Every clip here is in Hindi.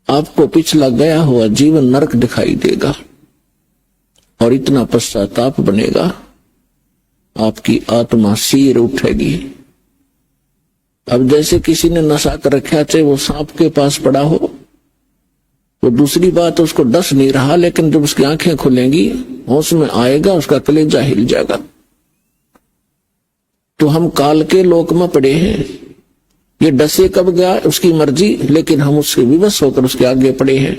आपको पिछला गया हुआ जीवन नरक दिखाई देगा और इतना पश्चाताप बनेगा, आपकी आत्मा सिर उठेगी। अब जैसे किसी ने नशा कर रखा, चाहे वो सांप के पास पड़ा हो, तो दूसरी बात उसको डस नहीं रहा, लेकिन जब उसकी आंखें खुलेंगी, होश में आएगा, उसका कलेजा हिल जाएगा। तो हम काल के लोक में पड़े हैं, ये डसे कब गया उसकी मर्जी, लेकिन हम उससे विवश होकर उसके आगे पड़े हैं।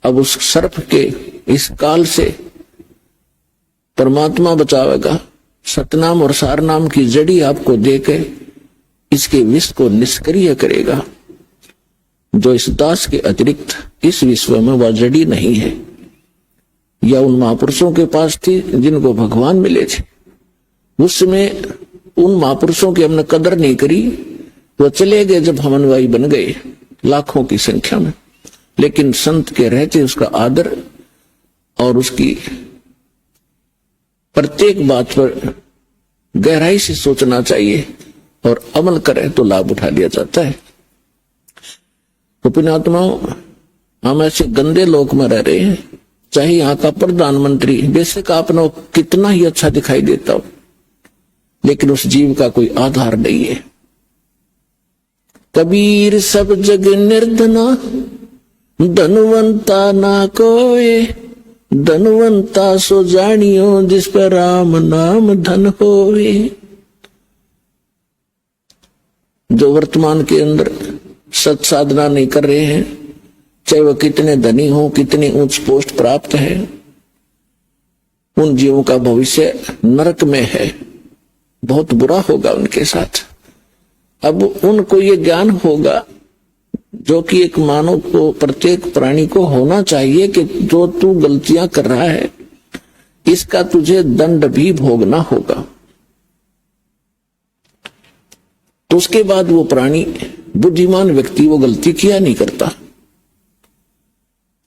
अब उस सर्प के इस काल से परमात्मा बचावेगा। सतनाम और सारनाम की जड़ी आपको देके इसके विष को निष्क्रिय करेगा। जो इस दास के अतिरिक्त इस विश्व में वह जड़ी नहीं है, या उन महापुरुषों के पास थी जिनको भगवान मिले थे, उसमें उन महापुरुषों की हमने कदर नहीं करी, वो चले गए जब हम अनुयायी बन गए लाखों की संख्या में। लेकिन संत के रहते उसका आदर और उसकी प्रत्येक बात पर गहराई से सोचना चाहिए और अमल करे तो लाभ उठा लिया जाता है। तो पुण्यात्माओं, हम ऐसे गंदे लोक में रह रहे हैं, चाहे यहाँ का प्रधानमंत्री बेशक आपने कितना ही अच्छा दिखाई देता हो, लेकिन उस जीव का कोई आधार नहीं है। कबीर सब जग निर्धना, धनवंता ना कोय, धनवंता सो जानियो जिस पर राम नाम धन होवे। जो वर्तमान के अंदर सत साधना नहीं कर रहे हैं, चाहे वह कितने धनी हो, कितनी उच्च पोस्ट प्राप्त है, उन जीवों का भविष्य नरक में है, बहुत बुरा होगा उनके साथ। अब उनको ये ज्ञान होगा जो कि एक मानव को, प्रत्येक प्राणी को होना चाहिए कि जो तू गलतियां कर रहा है इसका तुझे दंड भी भोगना होगा। तो उसके बाद वो प्राणी, बुद्धिमान व्यक्ति, वो गलती किया नहीं करता।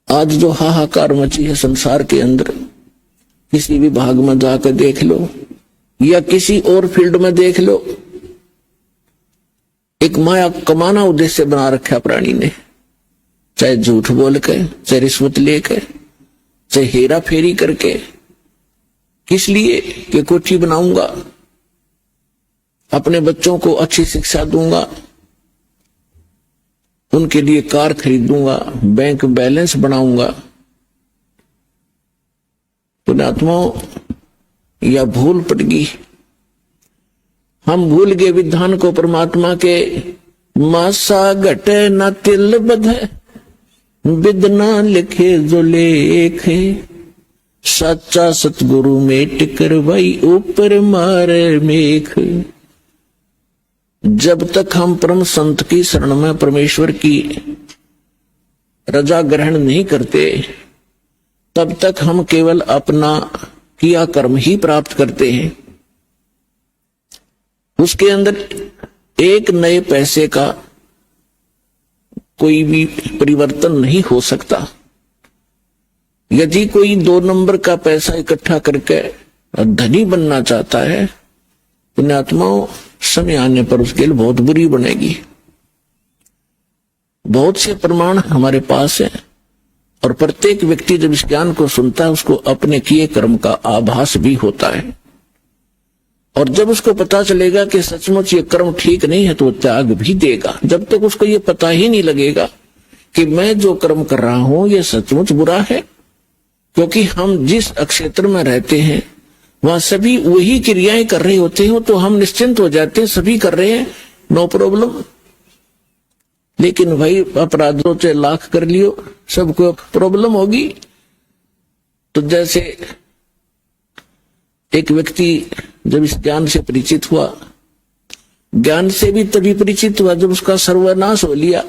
आज जो हाहाकार मची है संसार के अंदर, किसी भी भाग में जाकर देख लो या किसी और फील्ड में देख लो, एक माया कमाना उद्देश्य बना रखा प्राणी ने, चाहे झूठ बोल के, चाहे रिश्वत लेके, चाहे हेरा फेरी करके। किस लिए? कि कोठी बनाऊंगा, अपने बच्चों को अच्छी शिक्षा दूंगा, उनके लिए कार खरीदूंगा, बैंक बैलेंस बनाऊंगा। पुण्यात्माओं, या भूल पड़ गई, हम भूल गए विधान को परमात्मा के। मासा घटे न तिल बधे, विदना लिखे जो लेखे, सच्चा सतगुरु में टिकर भाई ऊपर मारे मेख। जब तक हम परम संत की शरण में परमेश्वर की रजा ग्रहण नहीं करते, तब तक हम केवल अपना किया कर्म ही प्राप्त करते हैं। उसके अंदर एक नए पैसे का कोई भी परिवर्तन नहीं हो सकता। यदि कोई 2 नंबर का पैसा इकट्ठा करके धनी बनना चाहता है, पुण्यात्माओं, समय आने पर उसके लिए बहुत बुरी बनेगी। बहुत से प्रमाण हमारे पास है, और प्रत्येक व्यक्ति जब इस ज्ञान को सुनता है उसको अपने किए कर्म का आभास भी होता है। और जब उसको पता चलेगा कि सचमुच ये कर्म ठीक नहीं है तो त्याग भी देगा। जब तक उसको ये पता ही नहीं लगेगा कि मैं जो कर्म कर रहा हूं ये सचमुच बुरा है, क्योंकि हम जिस क्षेत्र में रहते हैं वहां सभी वही क्रियाएं कर रहे होते हैं, तो हम निश्चिंत हो जाते हैं, सभी कर रहे हैं, नो प्रॉब्लम। लेकिन भाई अपराधों से लाख कर लियो, सबको प्रॉब्लम होगी। तो जैसे एक व्यक्ति जब इस ज्ञान से परिचित हुआ, ज्ञान से भी तभी परिचित हुआ जब उसका सर्वनाश हो लिया।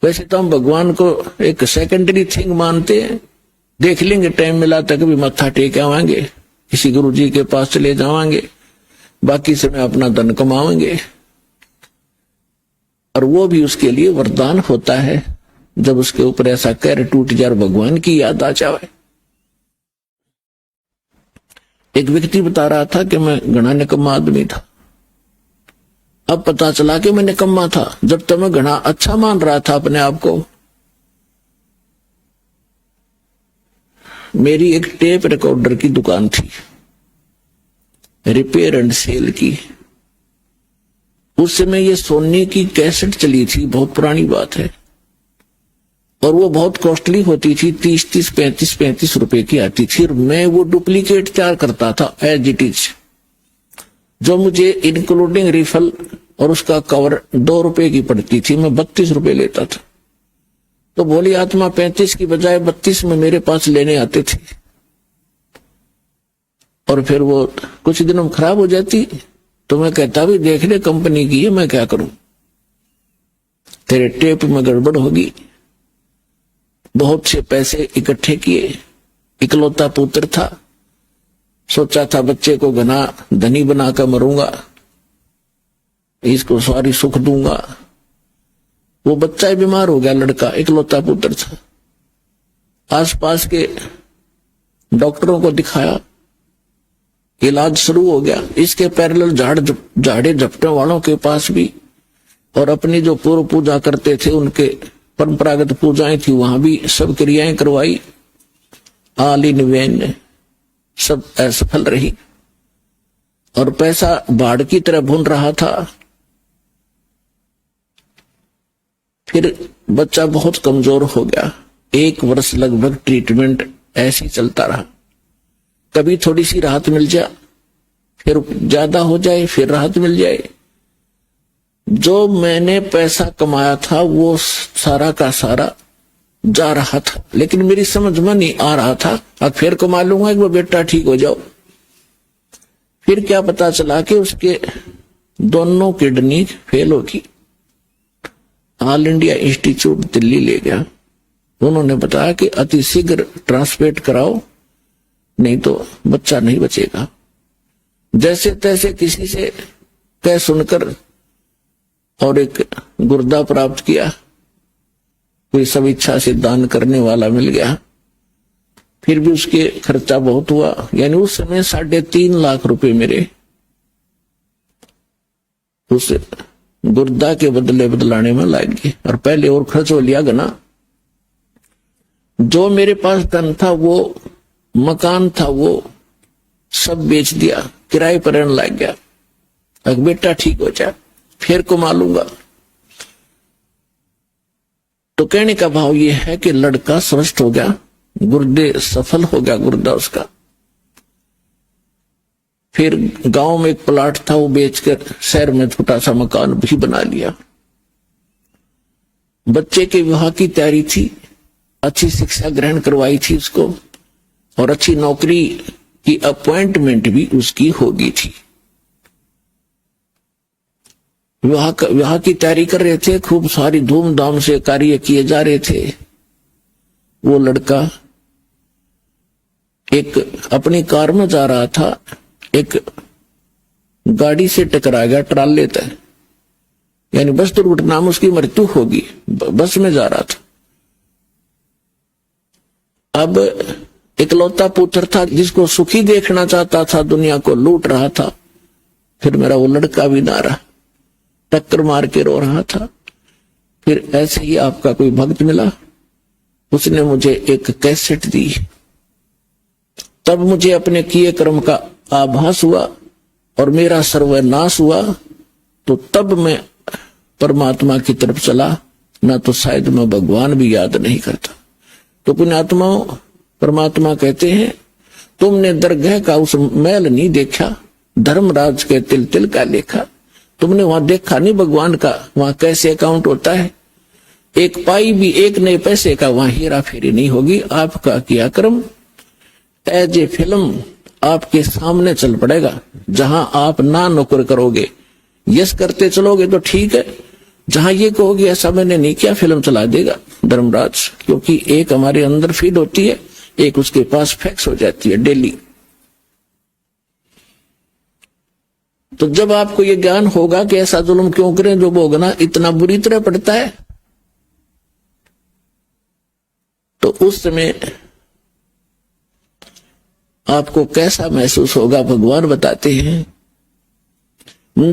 वैसे तो हम भगवान को एक सेकेंडरी थिंग मानते हैं, देख लेंगे टाइम मिला तक भी मत्था टेक आवांगे, किसी गुरु जी के पास चले जावांगे, बाकी समय अपना धन कमाएंगे। और वो भी उसके लिए वरदान होता है जब उसके ऊपर ऐसा कहर टूट जाए और भगवान की याद आ जाए। एक व्यक्ति बता रहा था कि मैं घना निकम्मा आदमी था, अब पता चला कि मैं निकम्मा था। जब तक मैं घना अच्छा मान रहा था अपने आप को, मेरी एक टेप रिकॉर्डर की दुकान थी, रिपेयर एंड सेल की। उस समय ये सोनी की कैसेट चली थी, बहुत पुरानी बात है, और वो बहुत कॉस्टली होती थी, 30-30, 35-35 रुपए की आती थी। और मैं वो डुप्लीकेट तैयार करता था एज इट इज, जो मुझे इंक्लूडिंग रिफल और उसका कवर 2 रुपए की पड़ती थी, मैं 32 रुपए लेता था। तो भोली आत्मा 35 की बजाय 32 में मेरे पास लेने आते थे, और फिर वो कुछ दिनों में खराब हो जाती तो मैं कहता भी देख ले कंपनी की है, मैं क्या करूं, तेरे टेप में गड़बड़ होगी। बहुत से पैसे इकट्ठे किए, इकलौता पुत्र था, सोचा था बच्चे को घना धनी बनाकर मरूंगा, इसको सारी सुख दूंगा। वो बच्चा ही बीमार हो गया, लड़का इकलौता पुत्र था। आसपास के डॉक्टरों को दिखाया, इलाज शुरू हो गया। इसके पैरेलल झाड़े झपटे वालों के पास भी, और अपनी जो पूर्व पूजा करते थे उनके परंपरागत पूजाएं थी, वहां भी सब क्रियाएं करवाई। ऑल इन वेन, सब असफल रही, और पैसा बाढ़ की तरह भून रहा था। फिर बच्चा बहुत कमजोर हो गया। 1 वर्ष लगभग ट्रीटमेंट ऐसे ही चलता रहा। कभी थोड़ी सी राहत मिल जाए, फिर ज्यादा हो जाए, फिर राहत मिल जाए। जो मैंने पैसा कमाया था वो सारा का सारा जा रहा था, लेकिन मेरी समझ में नहीं आ रहा था, अब फिर कमा लूंगा एक बार बेटा ठीक हो जाओ। फिर क्या पता चला कि उसके दोनों किडनी फेल होगी। ऑल इंडिया इंस्टीट्यूट दिल्ली ले गया। उन्होंने बताया कि अतिशीघ्र ट्रांसप्लांट कराओ, नहीं तो बच्चा नहीं बचेगा। जैसे तैसे किसी से कह सुनकर और एक गुर्दा प्राप्त किया, कोई सब इच्छा से दान करने वाला मिल गया। फिर भी उसके खर्चा बहुत हुआ, यानी उस समय 3.5 लाख रुपए मेरे उस गुर्दा के बदले बदलाने में लग गए, और पहले और खर्च हो लिया गना। जो मेरे पास धन था, वो मकान था, वो सब बेच दिया, किराए पर रहने लग गया। अब बेटा ठीक हो जाए फिर कमा लूंगा। तो कहने का भाव ये है कि लड़का स्वस्थ हो गया, गुर्दे सफल हो गया गुर्दा उसका। फिर गांव में एक प्लाट था, वो बेचकर शहर में छोटा सा मकान भी बना लिया। बच्चे के विवाह की तैयारी थी, अच्छी शिक्षा ग्रहण करवाई थी उसको, और अच्छी नौकरी की अपॉइंटमेंट भी उसकी हो गई थी। विवाह की तैयारी कर रहे थे, खूब सारी धूमधाम से कार्य किए जा रहे थे। वो लड़का एक अपनी कार में जा रहा था, एक गाड़ी से टकरा गया, ट्राले तक, यानी बस दुर्घटना में उसकी मृत्यु होगी। बस में जा रहा था। अब इकलौता पुत्र था, जिसको सुखी देखना चाहता था, दुनिया को लूट रहा था। फिर मेरा वो लड़का भी ना रहा, टक्कर मार के रो रहा था। फिर ऐसे ही आपका कोई भक्त मिला, उसने मुझे एक कैसेट दी। तब मुझे अपने किए कर्म का आभास हुआ और मेरा सर्वनाश हुआ। तो तब मैं परमात्मा की तरफ चला, ना तो शायद मैं भगवान भी याद नहीं करता। तो पुण्यात्माओं, परमात्मा कहते हैं, तुमने दरगाह का उस मैल नहीं देखा, धर्मराज के तिल तिल का लेखा। तुमने वहां देखा नहीं भगवान का, वहां कैसे अकाउंट होता है। एक पाई भी एक नए पैसे का वहां हेरा फेरी नहीं होगी। आपका किया कर्म एज ए फिल्म आपके सामने चल पड़ेगा। जहां आप ना नौकर करोगे, यस करते चलोगे तो ठीक है। जहां ये कहोगे ऐसा मैंने नहीं किया, फिल्म चला देगा धर्मराज। क्योंकि एक हमारे अंदर फीड होती है, एक उसके पास फैक्स हो जाती है डेली। तो जब आपको ये ज्ञान होगा कि ऐसा जुल्म क्यों करें, जो भोगना इतना बुरी तरह पड़ता है, तो उस समय आपको कैसा महसूस होगा भगवान बताते हैं।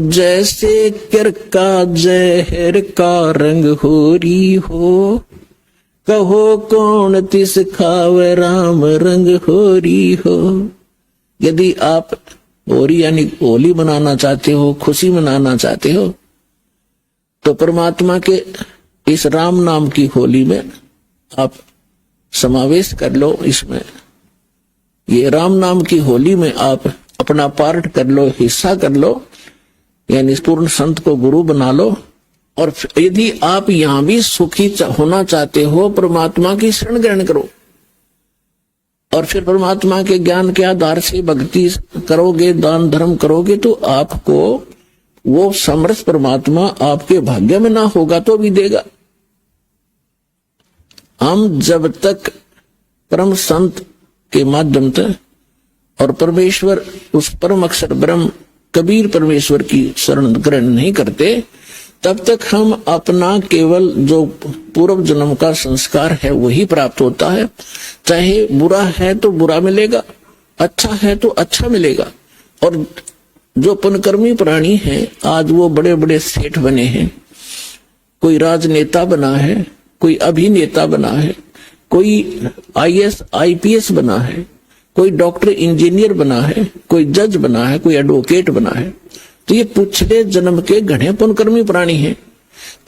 जैसे कर का जहर का रंग होरी हो, कहो कौन तिस खावे राम रंग होरी हो। यदि आप होरी यानी होली मनाना चाहते हो, खुशी मनाना चाहते हो, तो परमात्मा के इस राम नाम की होली में आप समावेश कर लो। इसमें ये राम नाम की होली में आप अपना पार्ट कर लो, हिस्सा कर लो, यानी पूर्ण संत को गुरु बना लो। और यदि आप यहां भी सुखी होना चाहते हो, परमात्मा की शरण ग्रहण करो और फिर परमात्मा के ज्ञान के आधार से भक्ति करोगे, दान धर्म करोगे, तो आपको वो समर्थ परमात्मा आपके भाग्य में ना होगा तो भी देगा। हम जब तक परम संत के माध्यम से और परमेश्वर उस परम अक्षर ब्रह्म कबीर परमेश्वर की शरण ग्रहण नहीं करते, तब तक हम अपना केवल जो पूर्व जन्म का संस्कार है वही प्राप्त होता है। चाहे बुरा है तो बुरा मिलेगा, अच्छा है तो अच्छा मिलेगा। और जो पुण्यकर्मी प्राणी हैं, आज वो बड़े बड़े सेठ बने हैं, कोई राजनेता बना है, कोई अभिनेता बना है, कोई IAS IPS बना है, कोई डॉक्टर इंजीनियर बना है, कोई जज बना है, कोई एडवोकेट बना है, तो ये पिछले जन्म के घने पुण्यकर्मी प्राणी हैं।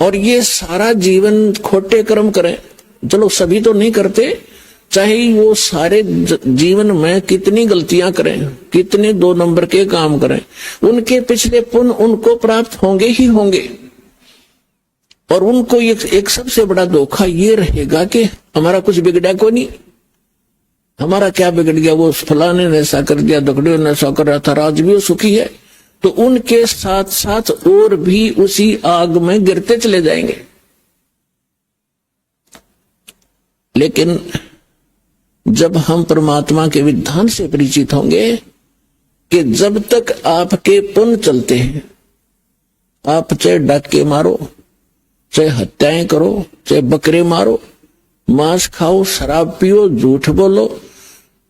और ये सारा जीवन खोटे कर्म करें, चलो सभी तो नहीं करते, चाहे वो सारे जीवन में कितनी गलतियां करें, कितने 2 नंबर के काम करें, उनके पिछले पुण्य उनको प्राप्त होंगे ही होंगे। और उनको एक सबसे बड़ा धोखा ये रहेगा कि हमारा कुछ बिगड़ा को नहीं, हमारा क्या बिगड़ गया, वो फलाने ने ऐसा कर दिया, दकड़ियों ने ऐसा कर रहा था, आज भी वो सुखी है। तो उनके साथ साथ और भी उसी आग में गिरते चले जाएंगे। लेकिन जब हम परमात्मा के विधान से परिचित होंगे कि जब तक आपके पुण्य चलते हैं, आप चाहे डाके मारो, चाहे हत्याएं करो, चाहे बकरे मारो, मांस खाओ, शराब पियो, झूठ बोलो,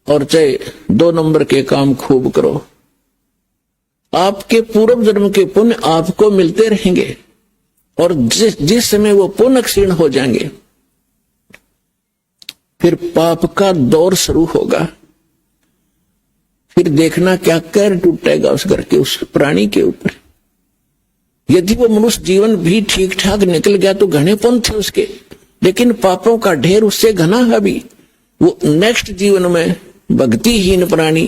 और चाहे 2 नंबर के काम खूब करो, आपके पूर्व जन्म के पुण्य आपको मिलते रहेंगे। और जिस समय वो पुण्य क्षीण हो जाएंगे, फिर पाप का दौर शुरू होगा। फिर देखना क्या कहर टूटेगा उस घर के, उस प्राणी के ऊपर। यदि वो मनुष्य जीवन भी ठीक ठाक निकल गया तो घने पुण्य थे उसके, लेकिन पापों का ढेर उससे घना है भी। वो नेक्स्ट जीवन में भक्तिहीन प्राणी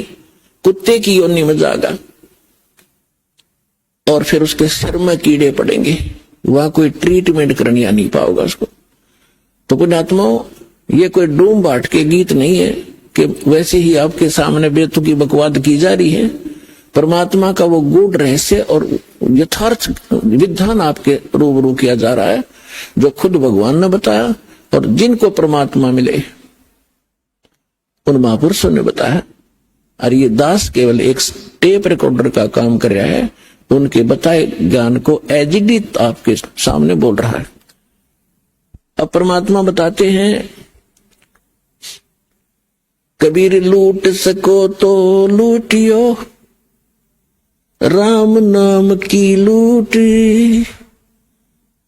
कुत्ते की योनि में जागा और फिर उसके सिर में कीड़े पड़ेंगे, वहां कोई ट्रीटमेंट करनी नहीं पाओगा उसको। तो पुण्यात्माओं, ये कोई डूम बाट के गीत नहीं है कि वैसे ही आपके सामने बेतुकी बकवाद की जा रही है। परमात्मा का वो गूढ़ रहस्य और यथार्थ विधान आपके रूबरू किया जा रहा है, जो खुद भगवान ने बताया और जिनको परमात्मा मिले उन महापुरुषों ने बताया। और ये दास केवल एक टेप रिकॉर्डर का काम कर रहा है, उनके बताए ज्ञान को एज इट इज आपके सामने बोल रहा है। अब परमात्मा बताते हैं, कबीर लूट सको तो लूटियो, राम नाम की लूटी,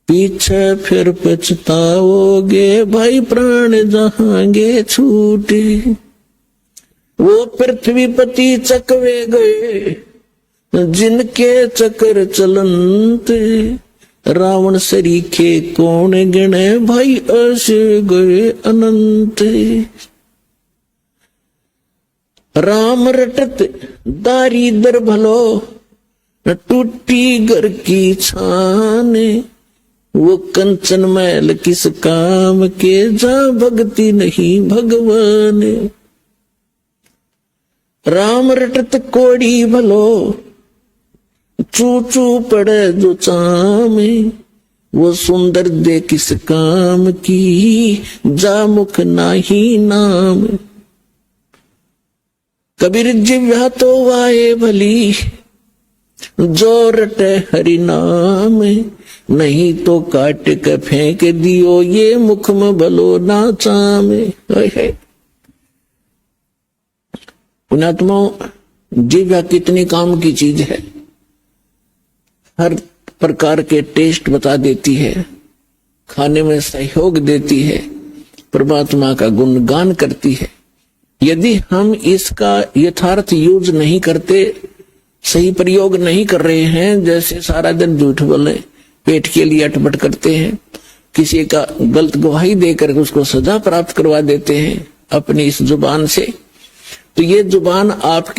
पीछे फिर पछताओगे, भाई प्राण जहांगे छूटे। वो पृथ्वीपति चकवे गए, जिनके चक्कर चलंत, रावण सरीखे कौन गिने, भाई ऐसे गए अनंत। राम रटत दारिदर भलो, टूटी घर की छाने, वो कंचन मैल किस काम के, जा भक्ति नहीं भगवान। राम रटत कोड़ी भलो, चू चू पड़े जो चामे, वो सुंदर दे किस काम की, जा मुख नाही नाम। कबीर जिव्या तो वाए भली, जो रटे हरि नाम, नहीं तो काट के फेंक दियो, ये मुख में भलो ना चामे। पुण्यात्माओं, जिव्या कितनी काम की चीज है, हर प्रकार के टेस्ट बता देती है, खाने में सहयोग देती है, परमात्मा का गुणगान करती है। यदि हम इसका यथार्थ यूज नहीं करते, सही प्रयोग नहीं कर रहे हैं, जैसे सारा दिन झूठ बोले, पेट के लिए अटपट करते हैं, किसी का गलत गवाही देकर उसको सजा प्राप्त करवा देते हैं अपनी इस जुबान से, तो ये जुबान आपकी